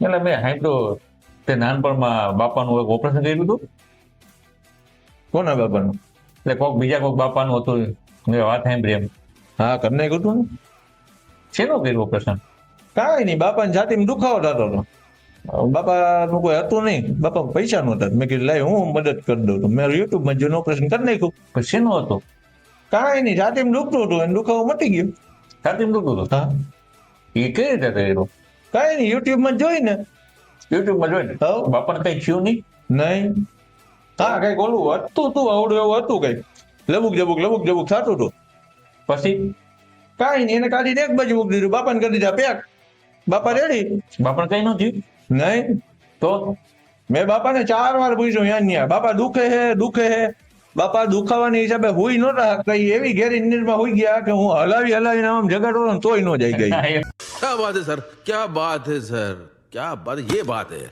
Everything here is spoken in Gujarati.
એટલે મેં સાંભળ્યું તે નાનપણમાં બાપાનું એક ઓપરેશન કર્યું હતું. કોના બાપાનું? એટલે કોઈક બાપાનું હતું. મેં વાત સાંભળી એમ. હા, ઘરને કીધું ને. શેનું કર્યું ઓપરેશન? કાંઈ નહીં, બાપાની છાતીમાં દુખાવો થતો હતો. બાપાનું કોઈ હતું નહીં, બાપા પૈસા નહોતા. મેં કીધું લાય હું મદદ કરી દઉં. તો મેં યુટ્યુબમાં જોઈને ઓપરેશન કરી નાખ્યું. પછી શેનું હતું? કાંઈ નહીં, છાતીમાં દુખતું હતું અને દુખાવો મટી ગયો. છાતીમાં દુખતું હતું. હા, એ કઈ રીતે કર્યું? કાંઈ નહીં, યુટ્યુબમાં જોઈને. યુટ્યુબમાં જોઈને. હઉ. બાપાને કઈ થયું નહીં? નહીં. હા, કઈક ઓલું હતું તું આવડું એવું હતું કઈક. લબુક જબુક થતું હતું. પછી કાંઈ નહીં, એને કાઢીને એક બાજુ મૂકી દીધું, બાપાને કરી દીધા પેક. બાપા રેડી. બાપાને કઈ ન થયું? નહીં, તો મેં બાપાને 4 વાર પૂછ્યું યા બાપા દુખે હે. બાપા દુખાવાની હિસાબે હુઈ નહોતા કઈ એવી ઘેરી નીંદમાં હુઈ ગયા કે હું હલાવીને આમ જગાડો ને તોય ન જાય ગઈ. क्या बात है सर, क्या बात है सर, क्या बात, ये बात है.